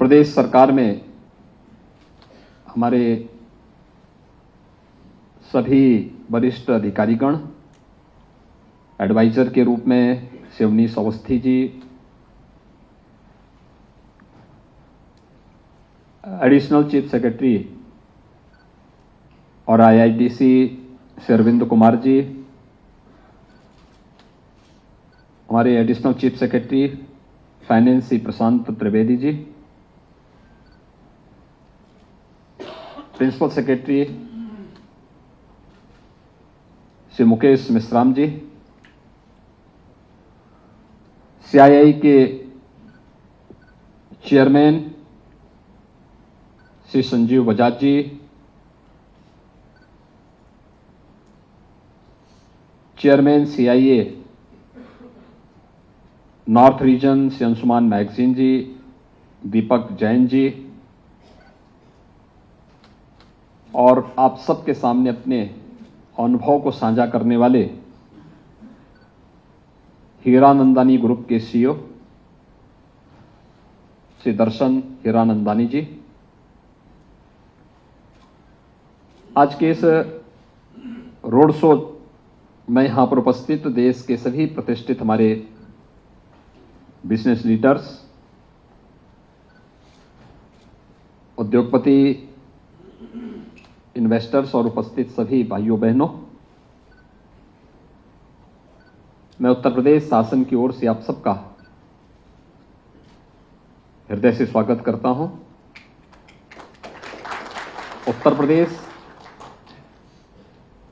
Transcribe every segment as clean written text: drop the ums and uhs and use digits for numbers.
प्रदेश सरकार में हमारे सभी वरिष्ठ अधिकारीगण, एडवाइजर के रूप में Shivnish Awasthi ji, additional chief secretary और आईआईटीसी श्री अरविंद कुमार जी, हमारे additional chief secretary finance Shri Prashant Trivedi ji, principal secretary Shri Mukesh Meshram ji, CII के chairman Shri Sanjiv Bajaj ji, chairman CIA north region Shri Anshuman Magazine ji, Deepak Jain ji, और आप सबके सामने अपने अनुभव को साझा करने वाले हीरानंदानी ग्रुप के सीईओ श्री दर्शन हीरानंदानी जी, आज के इस रोड शो में यहां पर उपस्थित देश के सभी प्रतिष्ठित हमारे बिजनेस लीडर्स, उद्योगपति, इन्वेस्टर्स और उपस्थित सभी भाइयों बहनों, मैं उत्तर प्रदेश शासन की ओर से आप सबका हृदय से स्वागत करता हूं। उत्तर प्रदेश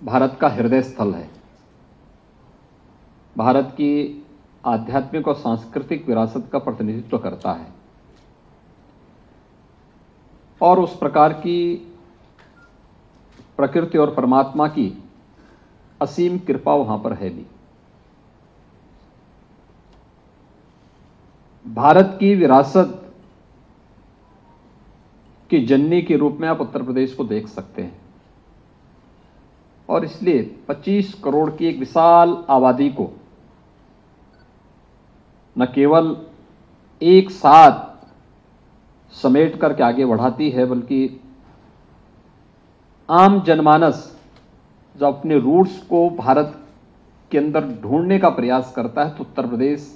भारत का हृदय स्थल है, भारत की आध्यात्मिक और सांस्कृतिक विरासत का प्रतिनिधित्व करता है और उस प्रकार की प्रकृति और परमात्मा की असीम कृपा वहां पर है भी। भारत की विरासत की जननी के रूप में आप उत्तर प्रदेश को देख सकते हैं और इसलिए 25 करोड़ की एक विशाल आबादी को न केवल एक साथ समेट करके आगे बढ़ाती है, बल्कि आम जनमानस जो अपने रूट्स को भारत के अंदर ढूंढने का प्रयास करता है, तो उत्तर प्रदेश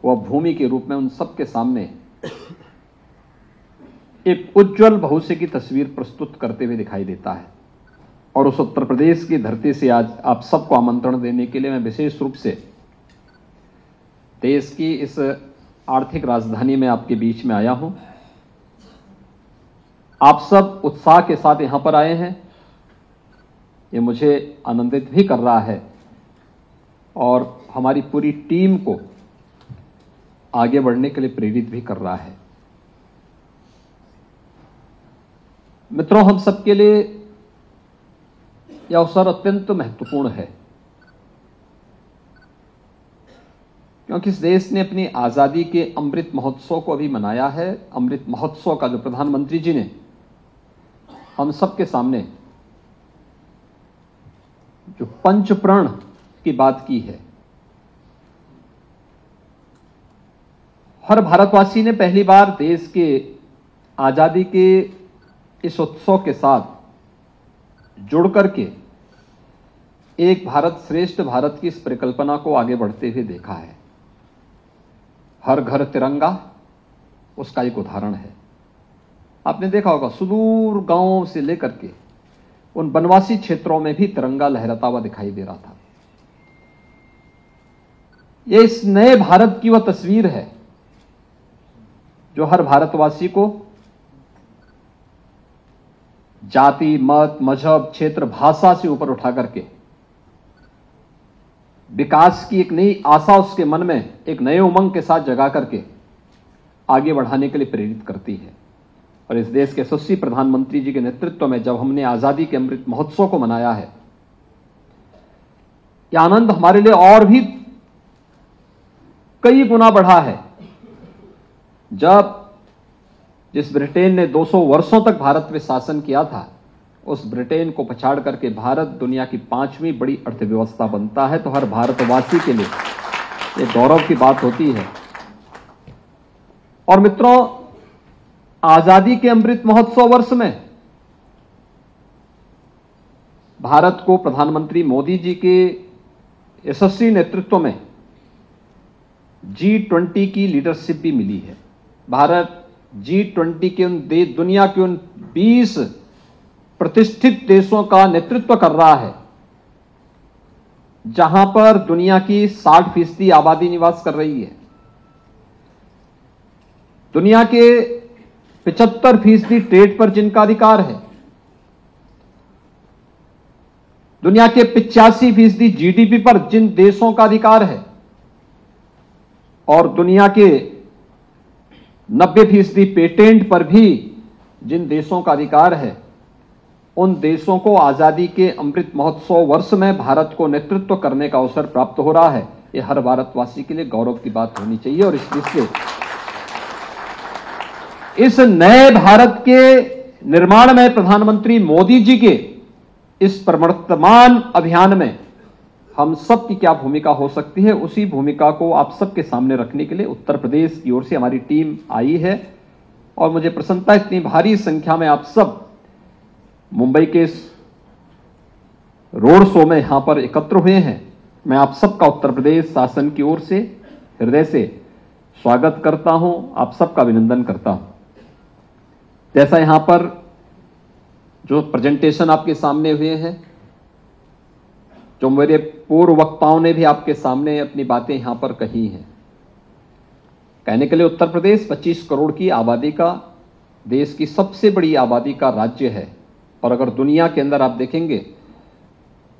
वह भूमि के रूप में उन सबके सामने एक उज्जवल भविष्य की तस्वीर प्रस्तुत करते हुए दिखाई देता है। और उस उत्तर प्रदेश की धरती से आज आप सबको आमंत्रण देने के लिए मैं विशेष रूप से देश की इस आर्थिक राजधानी में आपके बीच में आया हूं। आप सब उत्साह के साथ यहां पर आए हैं, ये मुझे आनंदित भी कर रहा है और हमारी पूरी टीम को आगे बढ़ने के लिए प्रेरित भी कर रहा है। मित्रों, हम सबके लिए यह अवसर अत्यंत महत्वपूर्ण है, क्योंकि इस देश ने अपनी आजादी के अमृत महोत्सव को अभी मनाया है। अमृत महोत्सव का जो प्रधानमंत्री जी ने हम सबके सामने जो पंचप्रण की बात की है, हर भारतवासी ने पहली बार देश के आजादी के इस उत्सव के साथ जुड़ करके एक भारत श्रेष्ठ भारत की इस परिकल्पना को आगे बढ़ते हुए देखा है। हर घर तिरंगा उसका एक उदाहरण है। आपने देखा होगा सुदूर गांवों से लेकर के उन वनवासी क्षेत्रों में भी तिरंगा लहराता हुआ दिखाई दे रहा था। यह इस नए भारत की वह तस्वीर है जो हर भारतवासी को जाति, मत, मजहब, क्षेत्र, भाषा से ऊपर उठा करके विकास की एक नई आशा उसके मन में एक नए उमंग के साथ जगा करके आगे बढ़ाने के लिए प्रेरित करती है। और इस देश के यशस्वी प्रधानमंत्री जी के नेतृत्व में जब हमने आजादी के अमृत महोत्सव को मनाया है, यह आनंद हमारे लिए और भी कई गुना बढ़ा है। जब जिस ब्रिटेन ने 200 वर्षों तक भारत में शासन किया था, उस ब्रिटेन को पछाड़ करके भारत दुनिया की 5वीं बड़ी अर्थव्यवस्था बनता है, तो हर भारतवासी के लिए ये गौरव की बात होती है। और मित्रों, आजादी के अमृत महोत्सव वर्ष में भारत को प्रधानमंत्री मोदी जी के यशस्वी नेतृत्व में G20 की लीडरशिप भी मिली है। भारत G20 के दुनिया के उन 20 प्रतिष्ठित देशों का नेतृत्व कर रहा है जहां पर दुनिया की 60% आबादी निवास कर रही है। दुनिया के 75% ट्रेड पर जिनका अधिकार है, दुनिया के 85% जीडीपी पर जिन देशों का अधिकार है और दुनिया के 90% पेटेंट पर भी जिन देशों का अधिकार है, उन देशों को आजादी के अमृत महोत्सव वर्ष में भारत को नेतृत्व करने का अवसर प्राप्त हो रहा है। यह हर भारतवासी के लिए गौरव की बात होनी चाहिए और इसलिए इस नए भारत के निर्माण में प्रधानमंत्री मोदी जी के इस प्रवर्तमान अभियान में हम सब की क्या भूमिका हो सकती है, उसी भूमिका को आप सबके सामने रखने के लिए उत्तर प्रदेश की ओर से हमारी टीम आई है। और मुझे प्रसन्नता, इतनी भारी संख्या में आप सब मुंबई के इस रोड शो में यहां पर एकत्र हुए हैं। मैं आप सबका उत्तर प्रदेश शासन की ओर से हृदय से स्वागत करता हूं, आप सबका अभिनंदन करता हूं। जैसा यहां पर जो प्रेजेंटेशन आपके सामने हुए हैं, जो मेरे पूर्व वक्ताओं ने भी आपके सामने अपनी बातें यहां पर कही हैं, कहने के लिए उत्तर प्रदेश 25 करोड़ की आबादी का, देश की सबसे बड़ी आबादी का राज्य है। और अगर दुनिया के अंदर आप देखेंगे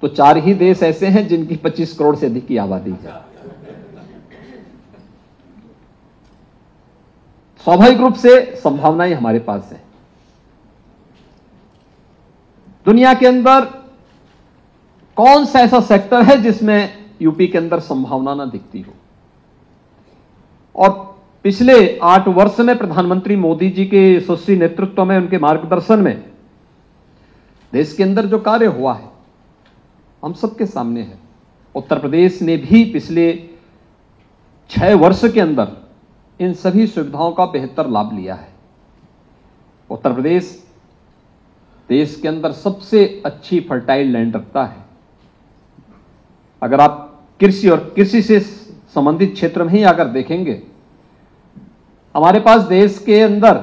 तो 4 ही देश ऐसे हैं जिनकी 25 करोड़ से अधिक की आबादी है। स्वाभाविक रूप से संभावनाएं हमारे पास है। दुनिया के अंदर कौन सा ऐसा सेक्टर है जिसमें यूपी के अंदर संभावना ना दिखती हो। और पिछले 8 वर्ष में प्रधानमंत्री मोदी जी के यशस्वी नेतृत्व में, उनके मार्गदर्शन में देश के अंदर जो कार्य हुआ है हम सबके सामने है। उत्तर प्रदेश ने भी पिछले 6 वर्ष के अंदर इन सभी सुविधाओं का बेहतर लाभ लिया है। उत्तर प्रदेश देश के अंदर सबसे अच्छी फर्टाइल लैंड रखता है। अगर आप कृषि और कृषि से संबंधित क्षेत्र में ही अगर देखेंगे, हमारे पास देश के अंदर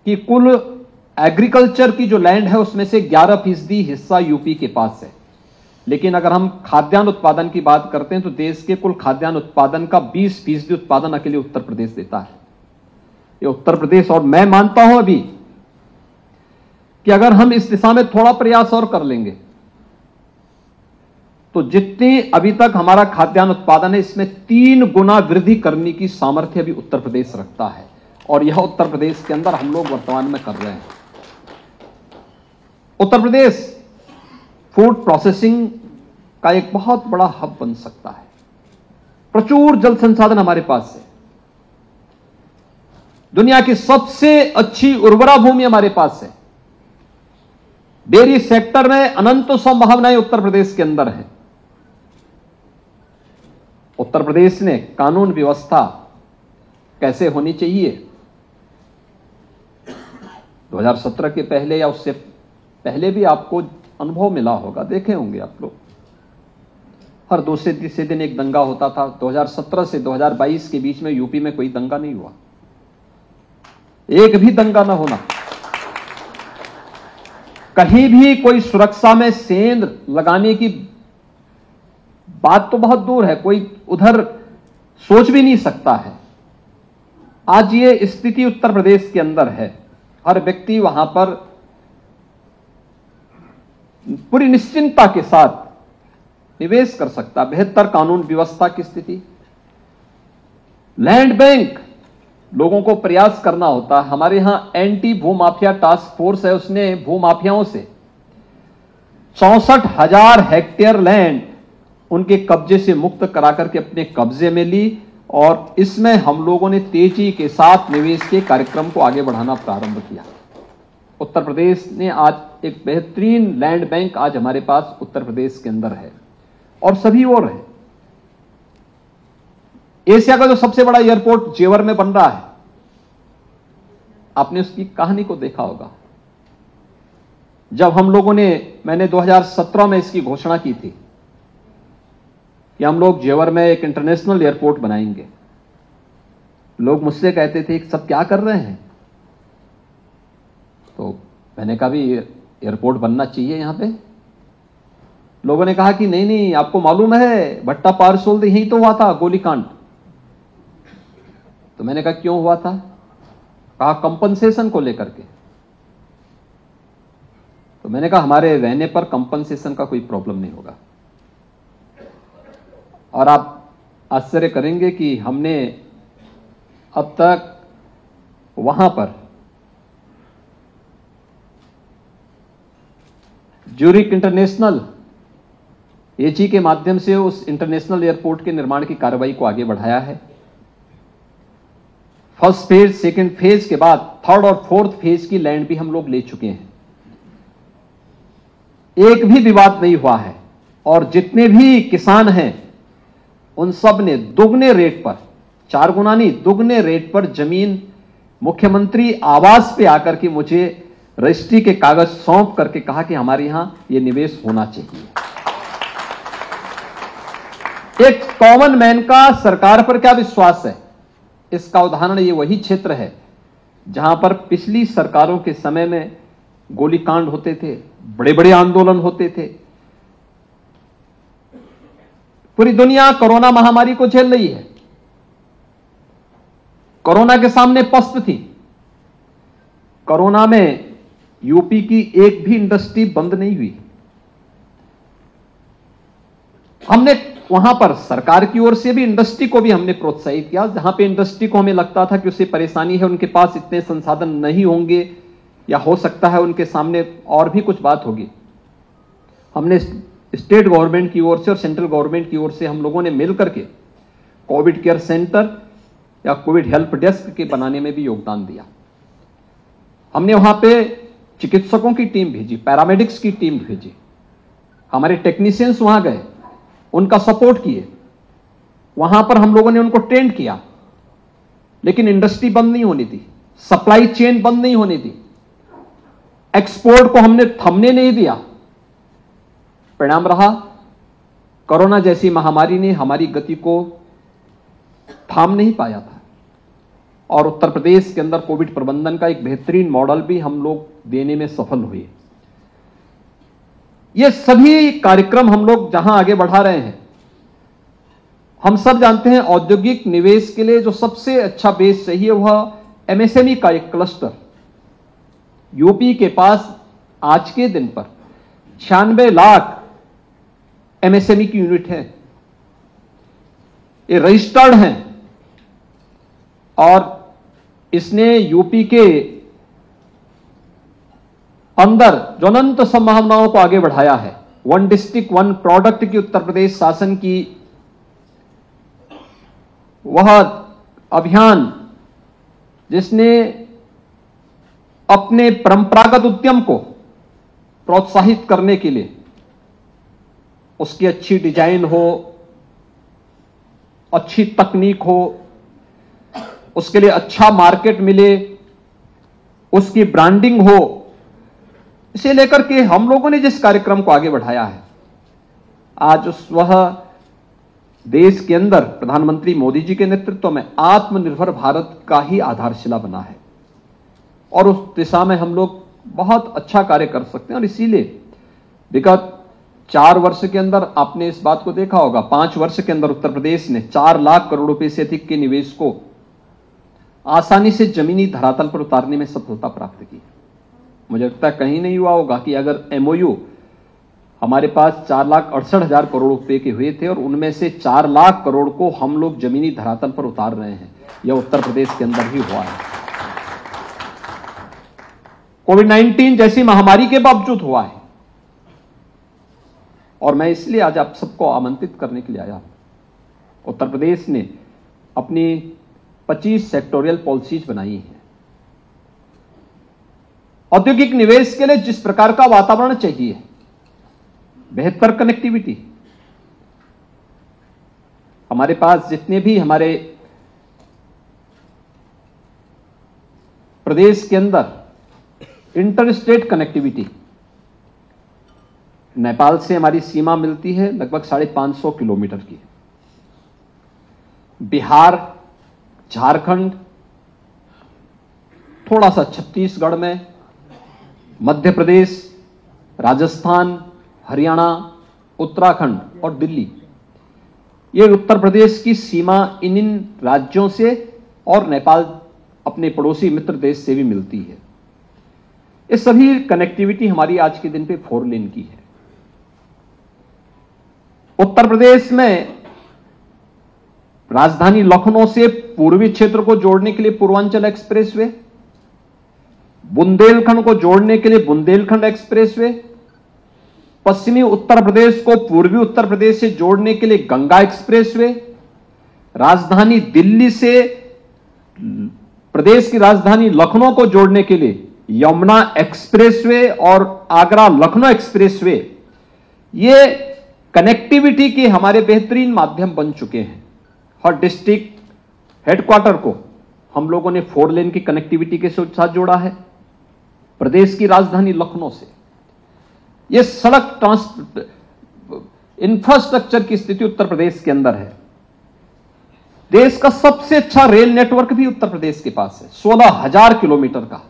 की कुल एग्रीकल्चर की जो लैंड है उसमें से 11% हिस्सा यूपी के पास है। लेकिन अगर हम खाद्यान्न उत्पादन की बात करते हैं तो देश के कुल खाद्यान्न उत्पादन का 20% उत्पादन अकेले उत्तर प्रदेश देता है। ये उत्तर प्रदेश, और मैं मानता हूं अभी कि अगर हम इस दिशा में थोड़ा प्रयास और कर लेंगे तो जितनी अभी तक हमारा खाद्यान्न उत्पादन है, इसमें 3 गुना वृद्धि करने की सामर्थ्य अभी उत्तर प्रदेश रखता है। और यह उत्तर प्रदेश के अंदर हम लोग वर्तमान में कर रहे हैं। उत्तर प्रदेश फूड प्रोसेसिंग का एक बहुत बड़ा हब बन सकता है। प्रचुर जल संसाधन हमारे पास है। दुनिया की सबसे अच्छी उर्वरा भूमि हमारे पास है। डेयरी सेक्टर में अनंत संभावनाएं उत्तर प्रदेश के अंदर है। उत्तर प्रदेश ने कानून व्यवस्था कैसे होनी चाहिए, 2017 के पहले या उससे पहले भी आपको अनुभव मिला होगा, देखे होंगे आप लोग। हर दूसरे तीसरे दिन एक दंगा होता था। 2017 से 2022 के बीच में यूपी में कोई दंगा नहीं हुआ, एक भी दंगा ना होना। कहीं भी कोई सुरक्षा में सेंध लगाने की बात तो बहुत दूर है, कोई उधर सोच भी नहीं सकता है। आज ये स्थिति उत्तर प्रदेश के अंदर है। हर व्यक्ति वहां पर पूरी निश्चिंतता के साथ निवेश कर सकता। बेहतर कानून व्यवस्था की स्थिति, लैंड बैंक, लोगों को प्रयास करना होता है। हमारे यहां एंटी भूमाफिया टास्क फोर्स है, उसने भूमाफियाओं से 64,000 हेक्टेयर लैंड उनके कब्जे से मुक्त करा करके अपने कब्जे में ली। और इसमें हम लोगों ने तेजी के साथ निवेश के कार्यक्रम को आगे बढ़ाना प्रारंभ किया। उत्तर प्रदेश ने आज एक बेहतरीन लैंड बैंक आज हमारे पास उत्तर प्रदेश के अंदर है और सभी और है। एशिया का जो सबसे बड़ा एयरपोर्ट जेवर में बन रहा है, आपने उसकी कहानी को देखा होगा। जब हम लोगों ने, मैंने 2017 में इसकी घोषणा की थी कि हम लोग जेवर में एक इंटरनेशनल एयरपोर्ट बनाएंगे, लोग मुझसे कहते थे कि सब क्या कर रहे हैं। तो मैंने कहा भी एयरपोर्ट बनना चाहिए यहां पे। लोगों ने कहा कि नहीं नहीं, आपको मालूम है भट्टा पारसोल यही तो हुआ था गोलीकांड। तो मैंने कहा क्यों हुआ था? कहा कंपनसेशन को लेकर के। तो मैंने कहा हमारे रहने पर कंपनसेशन का कोई प्रॉब्लम नहीं होगा। और आप आश्चर्य करेंगे कि हमने अब तक वहां पर ज्यूरिक इंटरनेशनल एजी के माध्यम से उस इंटरनेशनल एयरपोर्ट के निर्माण की कार्रवाई को आगे बढ़ाया है। फर्स्ट फेज, सेकंड फेज के बाद थर्ड और फोर्थ फेज की लैंड भी हम लोग ले चुके हैं। एक भी विवाद नहीं हुआ है और जितने भी किसान हैं उन सब ने दुगने रेट पर, 4 गुना नहीं, दुगने रेट पर जमीन मुख्यमंत्री आवास पे आकर के मुझे रजिस्ट्री के कागज सौंप करके कहा कि हमारे यहां यह निवेश होना चाहिए। एक कॉमन मैन का सरकार पर क्या विश्वास है, इसका उदाहरण ये वही क्षेत्र है जहां पर पिछली सरकारों के समय में गोलीकांड होते थे, बड़े बड़े आंदोलन होते थे। पूरी दुनिया कोरोना महामारी को झेल रही है, कोरोना के सामने पस्त थी। कोरोना में यूपी की एक भी इंडस्ट्री बंद नहीं हुई। हमने वहां पर सरकार की ओर से भी इंडस्ट्री को भी हमने प्रोत्साहित किया। जहां पे इंडस्ट्री को हमें लगता था कि उसे परेशानी है, उनके पास इतने संसाधन नहीं होंगे या हो सकता है उनके सामने और भी कुछ बात होगी, हमने स्टेट गवर्नमेंट की ओर से और सेंट्रल गवर्नमेंट की ओर से हम लोगों ने मिलकर के कोविड केयर सेंटर या कोविड हेल्प डेस्क के बनाने में भी योगदान दिया। हमने वहां पे चिकित्सकों की टीम भेजी, पैरामेडिक्स की टीम भेजी, हमारे टेक्नीशियंस वहां गए, उनका सपोर्ट किए। वहां पर हम लोगों ने उनको ट्रेन किया, लेकिन इंडस्ट्री बंद नहीं होनी थी, सप्लाई चेन बंद नहीं होनी थी, एक्सपोर्ट को हमने थमने नहीं दिया। परिणाम रहा, कोरोना जैसी महामारी ने हमारी गति को थाम नहीं पाया था और उत्तर प्रदेश के अंदर कोविड प्रबंधन का एक बेहतरीन मॉडल भी हम लोग देने में सफल हुए। ये सभी कार्यक्रम हम लोग जहां आगे बढ़ा रहे हैं, हम सब जानते हैं औद्योगिक निवेश के लिए जो सबसे अच्छा बेस चाहिए वह एमएसएमई का एक क्लस्टर। यूपी के पास आज के दिन पर 96 लाख एमएसएमई की यूनिट है, ये रजिस्टर्ड हैं और इसने यूपी के अंदर जो अनंत संभावनाओं को आगे बढ़ाया है। 1 डिस्ट्रिक्ट 1 प्रोडक्ट की उत्तर प्रदेश शासन की वह अभियान जिसने अपने परंपरागत उद्यम को प्रोत्साहित करने के लिए उसकी अच्छी डिजाइन हो, अच्छी तकनीक हो, उसके लिए अच्छा मार्केट मिले, उसकी ब्रांडिंग हो, इसे लेकर के हम लोगों ने जिस कार्यक्रम को आगे बढ़ाया है, आज वह देश के अंदर प्रधानमंत्री मोदी जी के नेतृत्व में आत्मनिर्भर भारत का ही आधारशिला बना है और उस दिशा में हम लोग बहुत अच्छा कार्य कर सकते हैं। और इसीलिए विगत 4 वर्ष के अंदर आपने इस बात को देखा होगा, 5 वर्ष के अंदर उत्तर प्रदेश ने 4 लाख करोड़ रुपए से अधिक के निवेश को आसानी से जमीनी धरातल पर उतारने में सफलता प्राप्त की। मुझे लगता है कहीं नहीं हुआ होगा कि अगर एमओयू हमारे पास 4,68,000 करोड़ रुपए के हुए थे और उनमें से 4 लाख करोड़ को हम लोग जमीनी धरातल पर उतार रहे हैं, यह उत्तर प्रदेश के अंदर ही हुआ है। कोविड-19 जैसी महामारी के बावजूद हुआ है और मैं इसलिए आज आप सबको आमंत्रित करने के लिए आया हूं। उत्तर प्रदेश ने अपनी 25 सेक्टोरियल पॉलिसीज बनाई हैं। औद्योगिक निवेश के लिए जिस प्रकार का वातावरण चाहिए, बेहतर कनेक्टिविटी, हमारे पास जितने भी हमारे प्रदेश के अंदर इंटर स्टेट कनेक्टिविटी, नेपाल से हमारी सीमा मिलती है लगभग 550 किलोमीटर की। बिहार, झारखंड, थोड़ा सा छत्तीसगढ़ में, मध्य प्रदेश, राजस्थान, हरियाणा, उत्तराखंड और दिल्ली, ये उत्तर प्रदेश की सीमा इन राज्यों से और नेपाल अपने पड़ोसी मित्र देश से भी मिलती है। ये सभी कनेक्टिविटी हमारी आज के दिन पे 4 लेन की है। उत्तर प्रदेश में राजधानी लखनऊ से पूर्वी क्षेत्र को जोड़ने के लिए पूर्वांचल एक्सप्रेसवे, बुंदेलखंड को जोड़ने के लिए बुंदेलखंड एक्सप्रेसवे, पश्चिमी उत्तर प्रदेश को पूर्वी उत्तर प्रदेश से जोड़ने के लिए गंगा एक्सप्रेसवे, राजधानी दिल्ली से प्रदेश की राजधानी लखनऊ को जोड़ने के लिए यमुना एक्सप्रेसवे और आगरा लखनऊ एक्सप्रेसवे, ये कनेक्टिविटी के हमारे बेहतरीन माध्यम बन चुके हैं। हर डिस्ट्रिक्ट हेडक्वार्टर को हम लोगों ने 4 लेन की कनेक्टिविटी के साथ जोड़ा है। प्रदेश की राजधानी लखनऊ से यह सड़क इंफ्रास्ट्रक्चर की स्थिति उत्तर प्रदेश के अंदर है। देश का सबसे अच्छा रेल नेटवर्क भी उत्तर प्रदेश के पास है, 16,000 किलोमीटर का।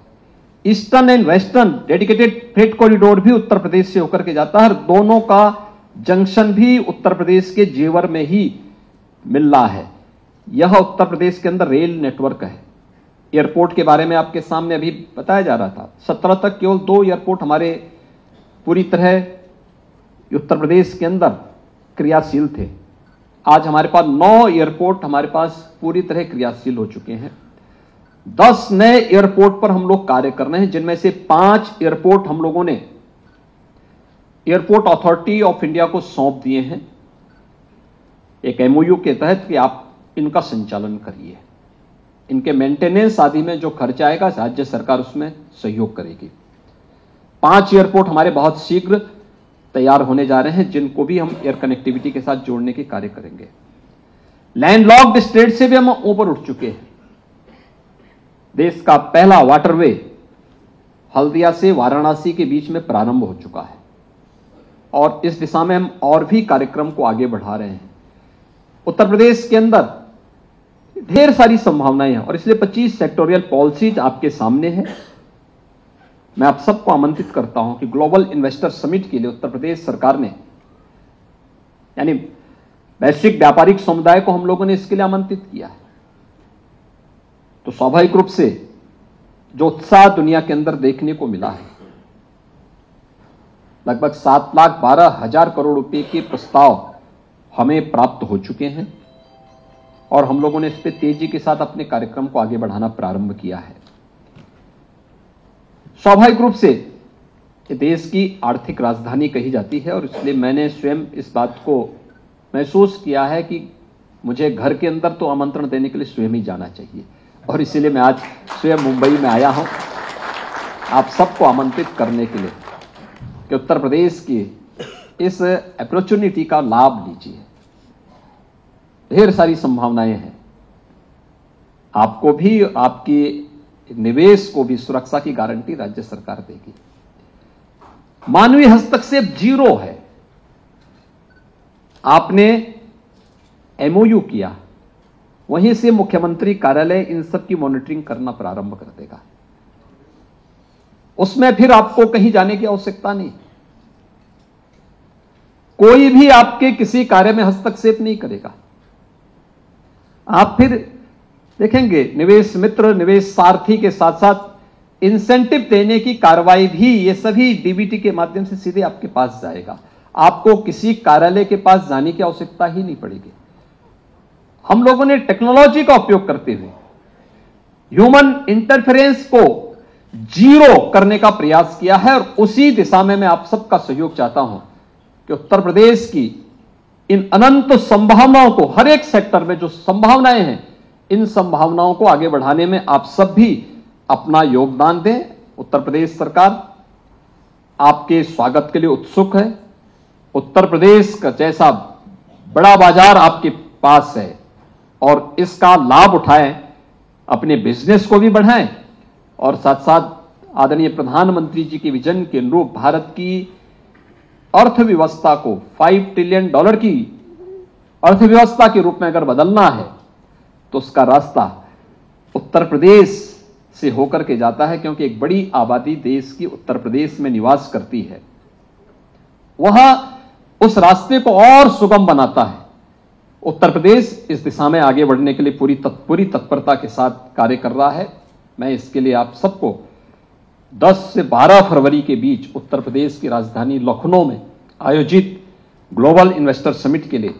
Eastern and western dedicated freight corridor भी उत्तर प्रदेश से होकर के जाता है और दोनों का जंक्शन भी उत्तर प्रदेश के जेवर में ही मिल रहा है। यह उत्तर प्रदेश के अंदर रेल नेटवर्क है। एयरपोर्ट के बारे में आपके सामने अभी बताया जा रहा था, 17 तक केवल 2 एयरपोर्ट हमारे पूरी तरह उत्तर प्रदेश के अंदर क्रियाशील थे। आज हमारे पास 9 एयरपोर्ट हमारे पास पूरी तरह क्रियाशील हो चुके हैं। 10 नए एयरपोर्ट पर हम लोग कार्य कर रहे हैं, जिनमें से 5 एयरपोर्ट हम लोगों ने एयरपोर्ट अथॉरिटी ऑफ इंडिया को सौंप दिए हैं एक एमओयू के तहत कि आप इनका संचालन करिए। इनके मेंटेनेंस आदि में जो खर्चा आएगा राज्य सरकार उसमें सहयोग करेगी। 5 एयरपोर्ट हमारे बहुत शीघ्र तैयार होने जा रहे हैं, जिनको भी हम एयर कनेक्टिविटी के साथ जोड़ने के कार्य करेंगे। लैंडलॉक्ड स्टेट से भी हम ऊपर उठ चुके हैं। देश का पहला वाटरवे हल्दिया से वाराणसी के बीच में प्रारंभ हो चुका है और इस दिशा में हम और भी कार्यक्रम को आगे बढ़ा रहे हैं। उत्तर प्रदेश के अंदर ढेर सारी संभावनाएं हैं और इसलिए 25 सेक्टोरियल पॉलिसीज आपके सामने है। मैं आप सबको आमंत्रित करता हूं कि ग्लोबल इन्वेस्टर समिट के लिए उत्तर प्रदेश सरकार ने, यानी वैश्विक व्यापारिक समुदाय को हम लोगों ने इसके लिए आमंत्रित किया है। तो स्वाभाविक रूप से जो उत्साह दुनिया के अंदर देखने को मिला है, लगभग 7,12,000 करोड़ रुपए के प्रस्ताव हमें प्राप्त हो चुके हैं और हम लोगों ने इस पर तेजी के साथ अपने कार्यक्रम को आगे बढ़ाना प्रारंभ किया है। स्वाभाविक रूप से ये देश की आर्थिक राजधानी कही जाती है और इसलिए मैंने स्वयं इस बात को महसूस किया है कि मुझे घर के अंदर तो आमंत्रण देने के लिए स्वयं ही जाना चाहिए और इसीलिए मैं आज स्वयं मुंबई में आया हूं आप सबको आमंत्रित करने के लिए कि उत्तर प्रदेश की इस अपॉर्चुनिटी का लाभ लीजिए। ढेर सारी संभावनाएं हैं, आपको भी, आपकी निवेश को भी सुरक्षा की गारंटी राज्य सरकार देगी। मानवीय हस्तक्षेप 0 है। आपने एमओयू किया, वहीं से मुख्यमंत्री कार्यालय इन सब की मॉनिटरिंग करना प्रारंभ कर देगा। उसमें फिर आपको कहीं जाने की आवश्यकता नहीं। कोई भी आपके किसी कार्य में हस्तक्षेप नहीं करेगा। आप फिर देखेंगे निवेश मित्र, निवेश सारथी के साथ साथ इंसेंटिव देने की कार्रवाई भी ये सभी डीबीटी के माध्यम से सीधे आपके पास जाएगा। आपको किसी कार्यालय के पास जाने की आवश्यकता ही नहीं पड़ेगी। हम लोगों ने टेक्नोलॉजी का उपयोग करते हुए ह्यूमन इंटरफेरेंस को 0 करने का प्रयास किया है और उसी दिशा में मैं आप सबका सहयोग चाहता हूं कि उत्तर प्रदेश की इन अनंत संभावनाओं को, हर एक सेक्टर में जो संभावनाएं हैं, इन संभावनाओं को आगे बढ़ाने में आप सब भी अपना योगदान दें। उत्तर प्रदेश सरकार आपके स्वागत के लिए उत्सुक है। उत्तर प्रदेश का जैसा बड़ा बाजार आपके पास है और इसका लाभ उठाएं, अपने बिजनेस को भी बढ़ाएं और साथ साथ आदरणीय प्रधानमंत्री जी के विजन के अनुरूप भारत की अर्थव्यवस्था को $5 ट्रिलियन की अर्थव्यवस्था के रूप में अगर बदलना है तो उसका रास्ता उत्तर प्रदेश से होकर के जाता है, क्योंकि एक बड़ी आबादी देश की उत्तर प्रदेश में निवास करती है। वह उस रास्ते को और सुगम बनाता है। उत्तर प्रदेश इस दिशा में आगे बढ़ने के लिए पूरी तत्परता के साथ कार्य कर रहा है। मैं इसके लिए आप सबको 10 से 12 फरवरी के बीच उत्तर प्रदेश की राजधानी लखनऊ में आयोजित ग्लोबल इन्वेस्टर समिट के लिए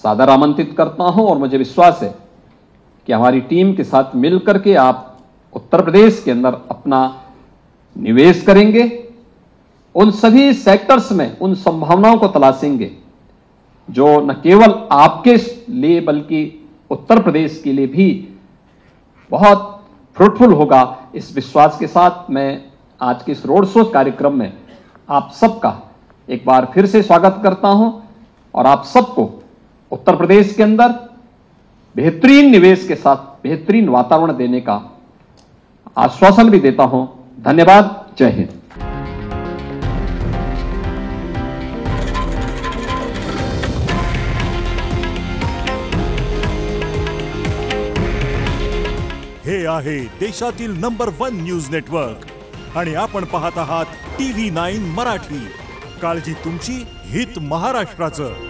सादर आमंत्रित करता हूं और मुझे विश्वास है कि हमारी टीम के साथ मिलकर के आप उत्तर प्रदेश के अंदर अपना निवेश करेंगे, उन सभी सेक्टर्स में उन संभावनाओं को तलाशेंगे जो न केवल आपके लिए बल्कि उत्तर प्रदेश के लिए भी बहुत फ्रूटफुल होगा। इस विश्वास के साथ मैं आज के इस रोड शो कार्यक्रम में आप सबका एक बार फिर से स्वागत करता हूं और आप सबको उत्तर प्रदेश के अंदर बेहतरीन निवेश के साथ बेहतरीन वातावरण देने का आश्वासन भी देता हूं। धन्यवाद। जय हिंद। हे आहे देशातील नंबर 1 न्यूज नेटवर्क आणि आपण पाहत आहात TV9 मराठी। काळजी तुमची, हित महाराष्ट्राचं।